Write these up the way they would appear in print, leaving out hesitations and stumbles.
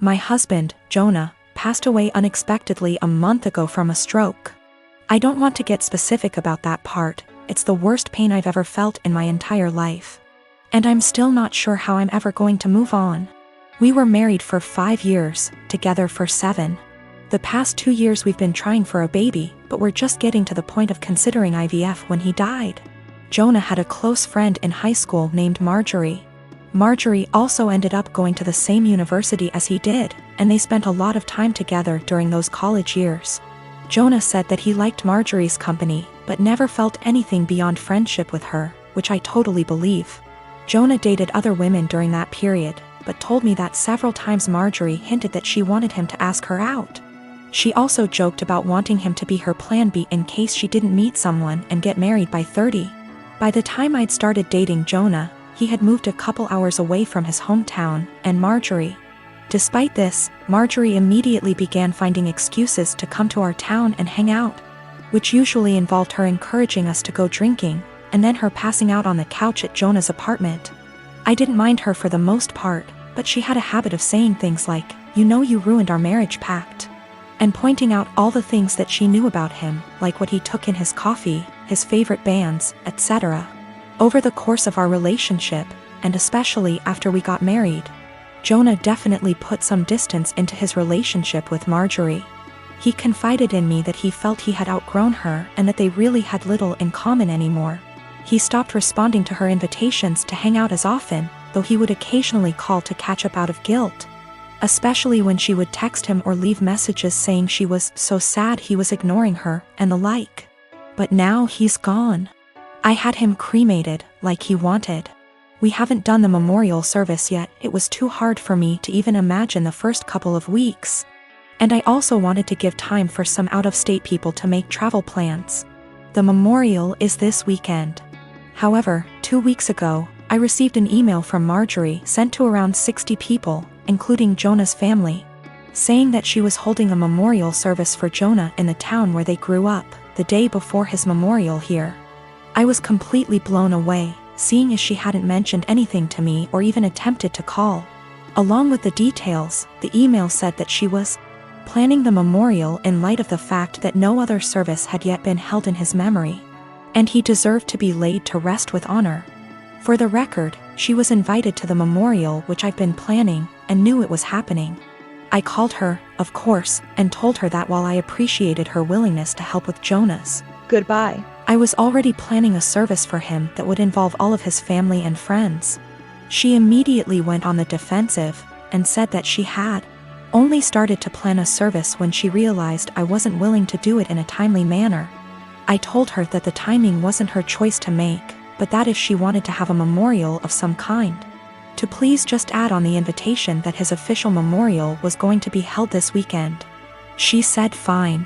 My husband, Jonah, passed away unexpectedly a month ago from a stroke. I don't want to get specific about that part, it's the worst pain I've ever felt in my entire life. And I'm still not sure how I'm ever going to move on. We were married for 5 years, together for 7. The past 2 years we've been trying for a baby, but we're just getting to the point of considering IVF when he died. Jonah had a close friend in high school named Marjorie. Marjorie also ended up going to the same university as he did, and they spent a lot of time together during those college years. Jonah said that he liked Marjorie's company, but never felt anything beyond friendship with her, which I totally believe. Jonah dated other women during that period, but told me that several times Marjorie hinted that she wanted him to ask her out. She also joked about wanting him to be her plan B in case she didn't meet someone and get married by 30. By the time I'd started dating Jonah, he had moved a couple hours away from his hometown, and Marjorie. Despite this, Marjorie immediately began finding excuses to come to our town and hang out, which usually involved her encouraging us to go drinking, and then her passing out on the couch at Jonah's apartment. I didn't mind her for the most part, but she had a habit of saying things like, "You know you ruined our marriage pact," and pointing out all the things that she knew about him, like what he took in his coffee, his favorite bands, etc. Over the course of our relationship, and especially after we got married, Jonah definitely put some distance into his relationship with Marjorie. He confided in me that he felt he had outgrown her and that they really had little in common anymore. He stopped responding to her invitations to hang out as often, though he would occasionally call to catch up out of guilt, especially when she would text him or leave messages saying she was so sad he was ignoring her and the like. But now he's gone. I had him cremated, like he wanted. We haven't done the memorial service yet, it was too hard for me to even imagine the first couple of weeks. And I also wanted to give time for some out-of-state people to make travel plans. The memorial is this weekend. However, 2 weeks ago, I received an email from Marjorie sent to around 60 people, including Jonah's family, saying that she was holding a memorial service for Jonah in the town where they grew up, the day before his memorial here. I was completely blown away, seeing as she hadn't mentioned anything to me or even attempted to call. Along with the details, the email said that she was planning the memorial in light of the fact that no other service had yet been held in his memory, and he deserved to be laid to rest with honor. For the record, she was invited to the memorial which I've been planning and knew it was happening. I called her, of course, and told her that while I appreciated her willingness to help with Jonah's goodbye, I was already planning a service for him that would involve all of his family and friends. She immediately went on the defensive and said that she had only started to plan a service when she realized I wasn't willing to do it in a timely manner. I told her that the timing wasn't her choice to make, but that if she wanted to have a memorial of some kind, to please just add on the invitation that his official memorial was going to be held this weekend. She said fine.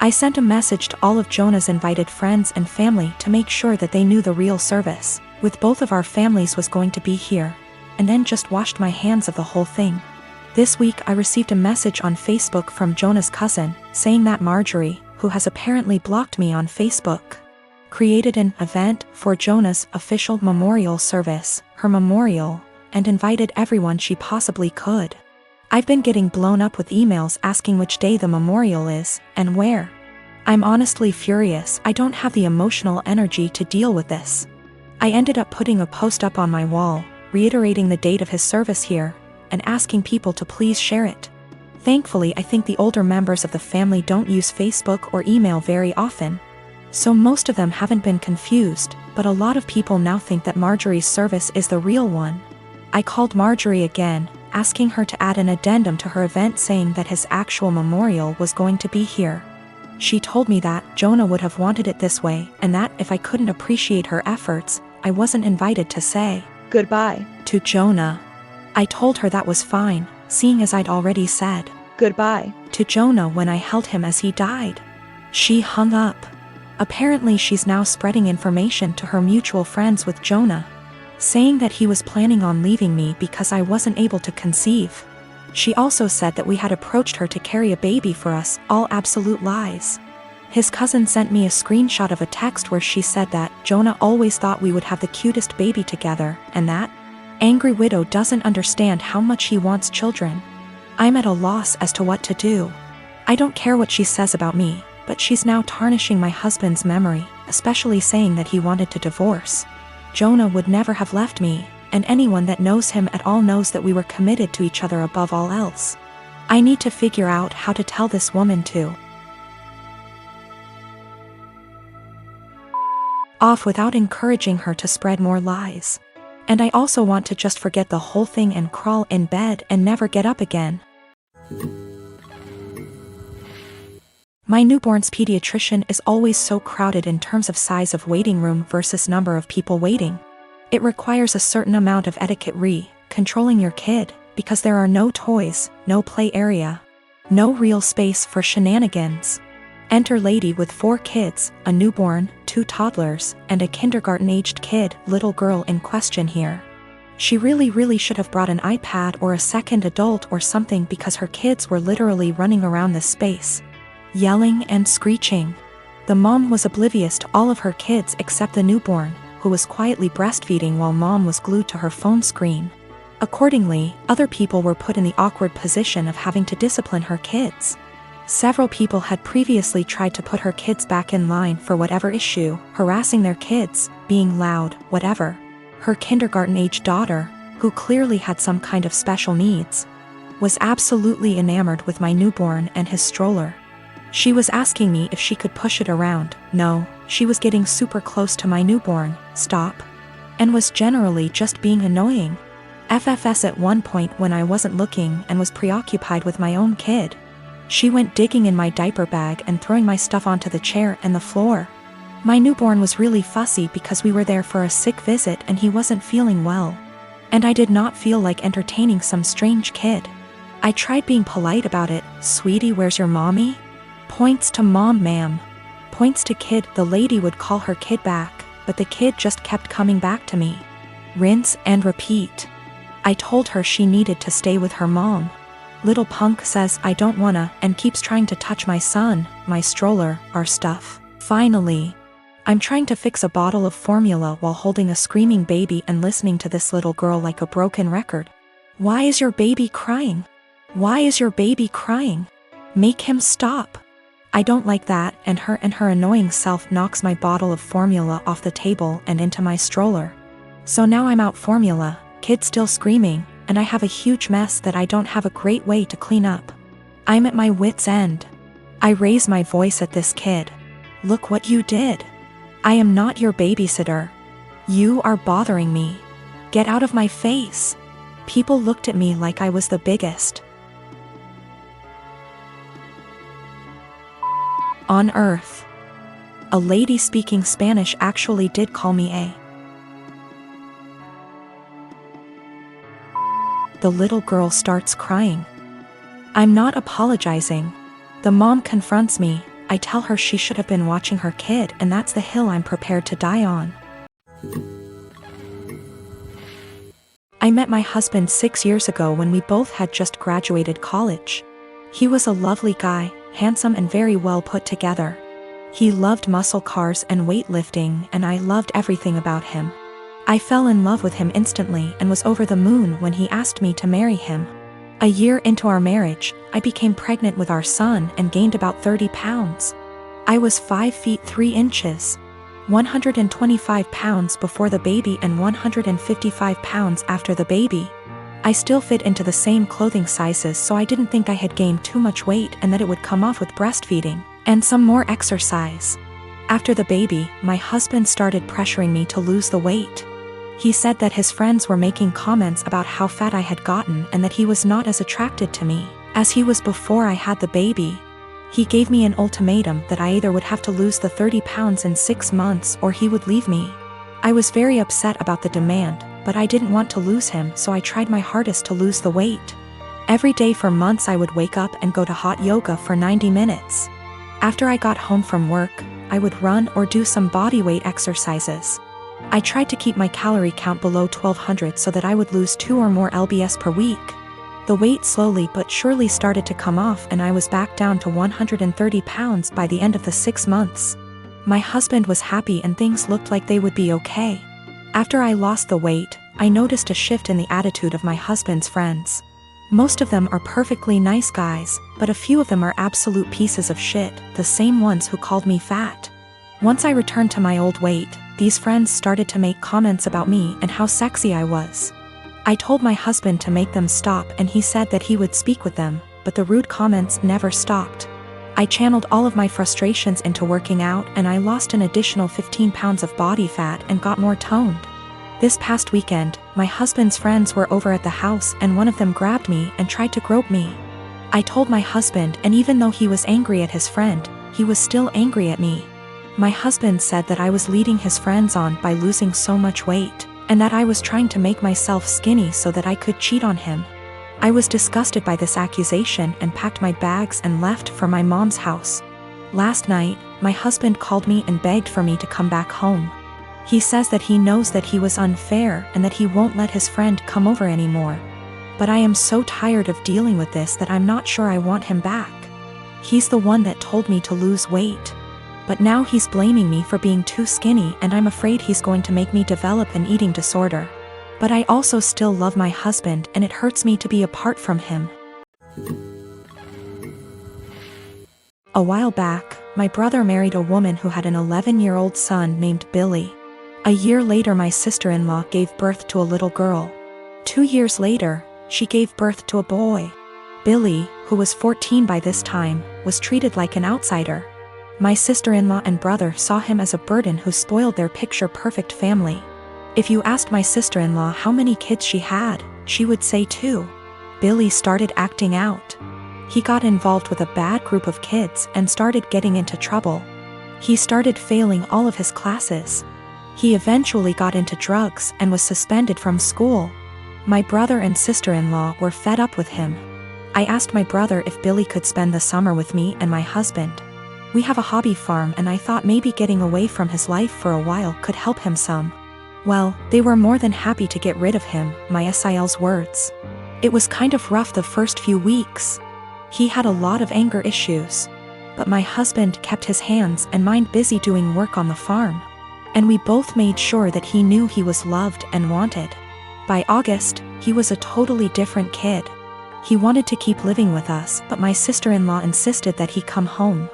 I sent a message to all of Jonah's invited friends and family to make sure that they knew the real service, with both of our families, was going to be here, and then just washed my hands of the whole thing. This week I received a message on Facebook from Jonah's cousin, saying that Marjorie, who has apparently blocked me on Facebook, created an event for Jonah's official memorial service, her memorial, and invited everyone she possibly could. I've been getting blown up with emails asking which day the memorial is, and where. I'm honestly furious. I don't have the emotional energy to deal with this. I ended up putting a post up on my wall, reiterating the date of his service here, and asking people to please share it. Thankfully, I think the older members of the family don't use Facebook or email very often, so most of them haven't been confused, but a lot of people now think that Marjorie's service is the real one. I called Marjorie again, asking her to add an addendum to her event saying that his actual memorial was going to be here. She told me that Jonah would have wanted it this way, and that if I couldn't appreciate her efforts, I wasn't invited to say goodbye to Jonah. I told her that was fine, seeing as I'd already said goodbye to Jonah when I held him as he died. She hung up. Apparently she's now spreading information to her mutual friends with Jonah, saying that he was planning on leaving me because I wasn't able to conceive. She also said that we had approached her to carry a baby for us, all absolute lies. His cousin sent me a screenshot of a text where she said that Jonah always thought we would have the cutest baby together, and that angry widow doesn't understand how much he wants children. I'm at a loss as to what to do. I don't care what she says about me, but she's now tarnishing my husband's memory, especially saying that he wanted to divorce. Jonah would never have left me, and anyone that knows him at all knows that we were committed to each other above all else. I need to figure out how to tell this woman to off without encouraging her to spread more lies. And I also want to just forget the whole thing and crawl in bed and never get up again. My newborn's pediatrician is always so crowded in terms of size of waiting room versus number of people waiting. It requires a certain amount of etiquette controlling your kid, because there are no toys, no play area, no real space for shenanigans. Enter lady with 4 kids, a newborn, 2 toddlers, and a kindergarten-aged kid, little girl in question here. She really should have brought an iPad or a second adult or something, because her kids were literally running around this space, yelling and screeching. The mom was oblivious to all of her kids except the newborn, who was quietly breastfeeding while mom was glued to her phone screen. Accordingly, other people were put in the awkward position of having to discipline her kids. Several people had previously tried to put her kids back in line for whatever issue, harassing their kids, being loud, whatever. Her kindergarten-age daughter, who clearly had some kind of special needs, was absolutely enamored with my newborn and his stroller. She was asking me if she could push it around. No, she was getting super close to my newborn, stop, and was generally just being annoying. FFS at one point when I wasn't looking and was preoccupied with my own kid. She went digging in my diaper bag and throwing my stuff onto the chair and the floor. My newborn was really fussy because we were there for a sick visit and he wasn't feeling well. And I did not feel like entertaining some strange kid. I tried being polite about it. Sweetie, where's your mommy? Points to mom, ma'am. Points to kid. The lady would call her kid back, but the kid just kept coming back to me. Rinse and repeat. I told her she needed to stay with her mom. Little punk says I don't wanna and keeps trying to touch my son, my stroller, our stuff. Finally, I'm trying to fix a bottle of formula while holding a screaming baby and listening to this little girl like a broken record. Why is your baby crying? Why is your baby crying? Make him stop. I don't like that, and her annoying self knocks my bottle of formula off the table and into my stroller. So now I'm out formula, kid still screaming, and I have a huge mess that I don't have a great way to clean up. I'm at my wit's end. I raise my voice at this kid. Look what you did. I am not your babysitter. You are bothering me. Get out of my face. People looked at me like I was the biggest on earth. A lady speaking Spanish actually did call me a. The little girl starts crying. I'm not apologizing. The mom confronts me. I tell her she should have been watching her kid, and that's the hill I'm prepared to die on. I met my husband 6 years ago when we both had just graduated college. He was a lovely guy, handsome and very well put together. He loved muscle cars and weightlifting, and I loved everything about him. I fell in love with him instantly and was over the moon when he asked me to marry him. A year into our marriage, I became pregnant with our son and gained about 30 pounds. I was 5 feet 3 inches, 125 pounds before the baby and 155 pounds after the baby. I still fit into the same clothing sizes, so I didn't think I had gained too much weight and that it would come off with breastfeeding and some more exercise. After the baby, my husband started pressuring me to lose the weight. He said that his friends were making comments about how fat I had gotten and that he was not as attracted to me as he was before I had the baby. He gave me an ultimatum that I either would have to lose the 30 pounds in 6 months or he would leave me. I was very upset about the demand, but I didn't want to lose him, so I tried my hardest to lose the weight. Every day for months I would wake up and go to hot yoga for 90 minutes. After I got home from work, I would run or do some bodyweight exercises. I tried to keep my calorie count below 1200 so that I would lose 2 or more lbs per week. The weight slowly but surely started to come off and I was back down to 130 pounds by the end of the 6 months. My husband was happy and things looked like they would be okay. After I lost the weight, I noticed a shift in the attitude of my husband's friends. Most of them are perfectly nice guys, but a few of them are absolute pieces of shit, the same ones who called me fat. Once I returned to my old weight, these friends started to make comments about me and how sexy I was. I told my husband to make them stop and he said that he would speak with them, but the rude comments never stopped. I channeled all of my frustrations into working out and I lost an additional 15 pounds of body fat and got more toned. This past weekend, my husband's friends were over at the house and one of them grabbed me and tried to grope me. I told my husband, and even though he was angry at his friend, he was still angry at me. My husband said that I was leading his friends on by losing so much weight, and that I was trying to make myself skinny so that I could cheat on him. I was disgusted by this accusation and packed my bags and left for my mom's house. Last night, my husband called me and begged for me to come back home. He says that he knows that he was unfair and that he won't let his friend come over anymore. But I am so tired of dealing with this that I'm not sure I want him back. He's the one that told me to lose weight. But now he's blaming me for being too skinny and I'm afraid he's going to make me develop an eating disorder. But I also still love my husband and it hurts me to be apart from him. A while back, my brother married a woman who had an 11-year-old son named Billy. A year later my sister-in-law gave birth to a little girl. 2 years later, she gave birth to a boy. Billy, who was 14 by this time, was treated like an outsider. My sister-in-law and brother saw him as a burden who spoiled their picture-perfect family. If you asked my sister-in-law how many kids she had, she would say 2. Billy started acting out. He got involved with a bad group of kids and started getting into trouble. He started failing all of his classes. He eventually got into drugs and was suspended from school. My brother and sister-in-law were fed up with him. I asked my brother if Billy could spend the summer with me and my husband. We have a hobby farm and I thought maybe getting away from his life for a while could help him some. Well, they were more than happy to get rid of him, my SIL's words. It was kind of rough the first few weeks. He had a lot of anger issues. But my husband kept his hands and mind busy doing work on the farm. And we both made sure that he knew he was loved and wanted. By August, he was a totally different kid. He wanted to keep living with us, but my sister-in-law insisted that he come home.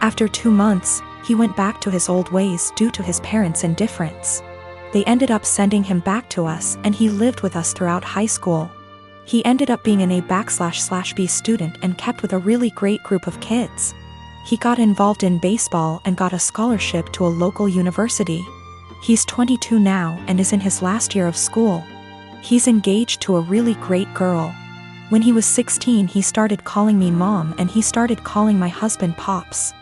After 2 months, he went back to his old ways due to his parents' indifference. They ended up sending him back to us and he lived with us throughout high school. He ended up being an A/B student and kept with a really great group of kids. He got involved in baseball and got a scholarship to a local university. He's 22 now and is in his last year of school. He's engaged to a really great girl. When he was 16 he started calling me mom and he started calling my husband pops.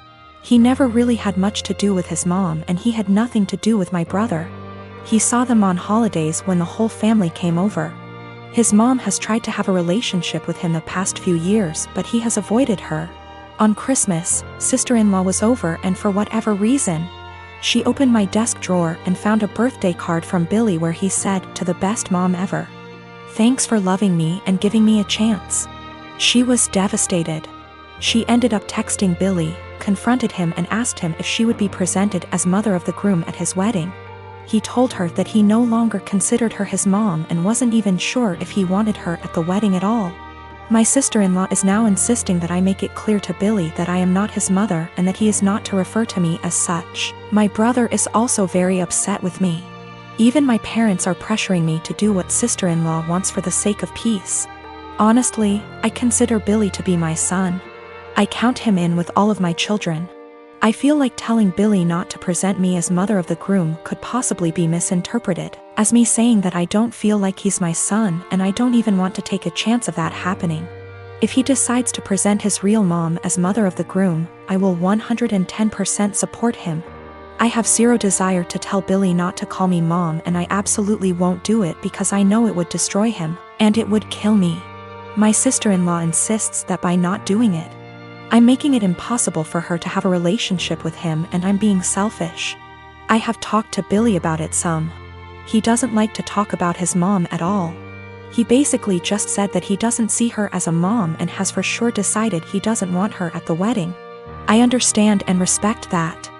He never really had much to do with his mom and he had nothing to do with my brother. He saw them on holidays when the whole family came over. His mom has tried to have a relationship with him the past few years, but he has avoided her. On Christmas, sister-in-law was over and for whatever reason, she opened my desk drawer and found a birthday card from Billy where he said, "To the best mom ever. Thanks for loving me and giving me a chance." She was devastated. She ended up texting Billy, confronted him and asked him if she would be presented as mother of the groom at his wedding. He told her that he no longer considered her his mom and wasn't even sure if he wanted her at the wedding at all. My sister-in-law is now insisting that I make it clear to Billy that I am not his mother and that he is not to refer to me as such. My brother is also very upset with me. Even my parents are pressuring me to do what sister-in-law wants for the sake of peace. Honestly, I consider Billy to be my son. I count him in with all of my children. I feel like telling Billy not to present me as mother of the groom could possibly be misinterpreted as me saying that I don't feel like he's my son and I don't even want to take a chance of that happening. If he decides to present his real mom as mother of the groom, I will 110% support him. I have zero desire to tell Billy not to call me mom and I absolutely won't do it because I know it would destroy him, and it would kill me. My sister-in-law insists that by not doing it, I'm making it impossible for her to have a relationship with him and I'm being selfish. I have talked to Billy about it some. He doesn't like to talk about his mom at all. He basically just said that he doesn't see her as a mom and has for sure decided he doesn't want her at the wedding. I understand and respect that.